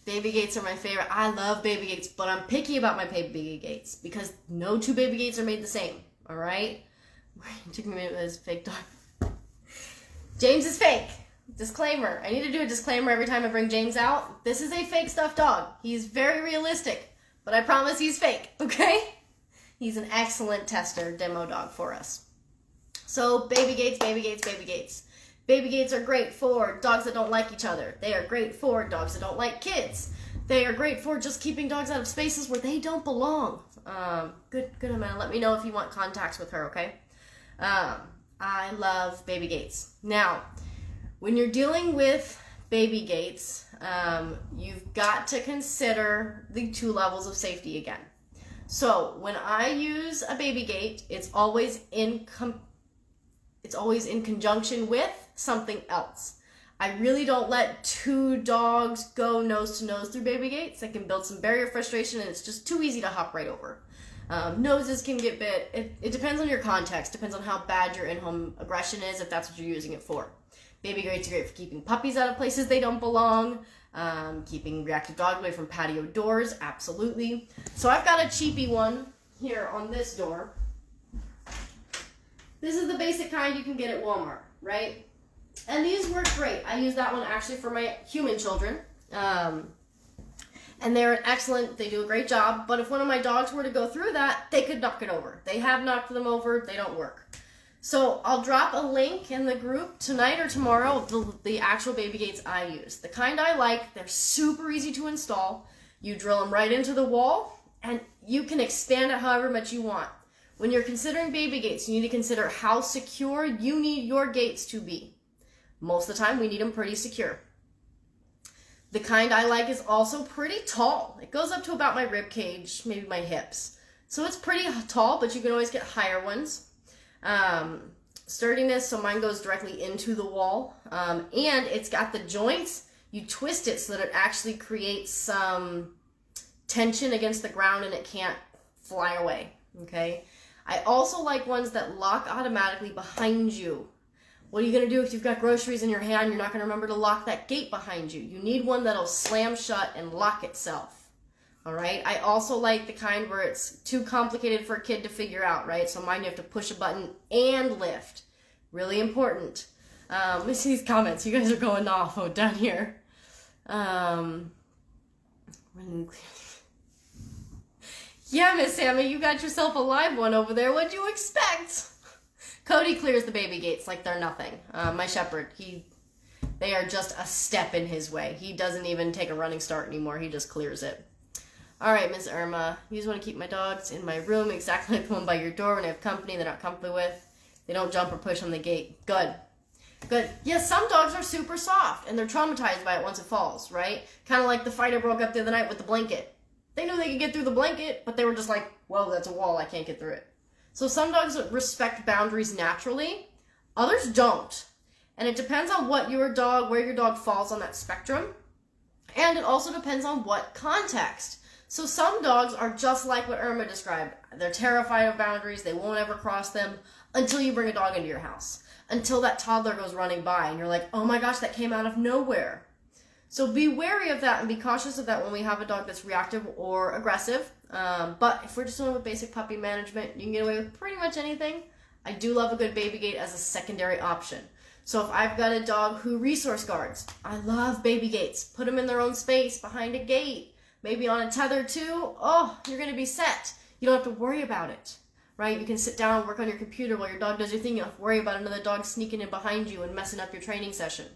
Baby gates are my favorite. I love baby gates, but I'm picky about my baby gates because no two baby gates are made the same. All right? It took me a minute with this fake dog. James is fake. Disclaimer. I need to do a disclaimer every time I bring James out. This is a fake stuffed dog. He's very realistic, but I promise he's fake, okay? He's an excellent tester demo dog for us. So baby gates, baby gates, baby gates. Baby gates are great for dogs that don't like each other. They are great for dogs that don't like kids. They are great for just keeping dogs out of spaces where they don't belong. Good Amanda. Let me know if you want contacts with her, okay? I love baby gates. Now, when you're dealing with baby gates, you've got to consider the 2 levels of safety again. So when I use a baby gate, it's always in conjunction with something else. I really don't let 2 dogs go nose to nose through baby gates. That can build some barrier frustration, and it's just too easy to hop right over. Noses can get bit. It depends on your context. Depends on how bad your in-home aggression is, if that's what you're using it for. Baby gates are great for keeping puppies out of places they don't belong. Keeping reactive dogs away from patio doors, absolutely. So I've got a cheapy one here on this door. This is the basic kind you can get at Walmart, right? And these work great. I use that one actually for my human children. And they're excellent, they do a great job, but if one of my dogs were to go through that, they could knock it over. They have knocked them over, they don't work. So I'll drop a link in the group tonight or tomorrow of the actual baby gates I use. The kind I like, they're super easy to install. You drill them right into the wall, and you can expand it however much you want. When you're considering baby gates, you need to consider how secure you need your gates to be. Most of the time, we need them pretty secure. The kind I like is also pretty tall. It goes up to about my rib cage, maybe my hips. So it's pretty tall, but you can always get higher ones. Sturdiness, so mine goes directly into the wall. And it's got the joints. You twist it so that it actually creates some tension against the ground and it can't fly away, okay? I also like ones that lock automatically behind you. What are you going to do if you've got groceries in your hand? You're not going to remember to lock that gate behind you. You need one that'll slam shut and lock itself. All right. I also like the kind where it's too complicated for a kid to figure out, right? So mine you have to push a button and lift. Really important. Let me see these comments. You guys are going off down here. Yeah, Miss Sammy, you got yourself a live one over there. What'd you expect? Cody clears the baby gates like they're nothing. My shepherd, they are just a step in his way. He doesn't even take a running start anymore. He just clears it. All right, Miss Irma, you just want to keep my dogs in my room exactly like the one by your door when I have company they're not comfortable with. They don't jump or push on the gate. Good. Good. Yes, some dogs are super soft and they're traumatized by it once it falls, right? Kind of like the fight I broke up the other night with the blanket. They knew they could get through the blanket, but they were just like, well, that's a wall. I can't get through it. So some dogs respect boundaries naturally. Others don't. And it depends on where your dog falls on that spectrum. And it also depends on what context. So some dogs are just like what Irma described. They're terrified of boundaries. They won't ever cross them until you bring a dog into your house. Until that toddler goes running by and you're like, oh my gosh, that came out of nowhere. So be wary of that and be cautious of that when we have a dog that's reactive or aggressive. But if we're just doing with basic puppy management, you can get away with pretty much anything. I do love a good baby gate as a secondary option. So if I've got a dog who resource guards, I love baby gates. Put them in their own space behind a gate, maybe on a tether too. Oh, you're going to be set. You don't have to worry about it, right? You can sit down and work on your computer while your dog does your thing. You don't have to worry about another dog sneaking in behind you and messing up your training session.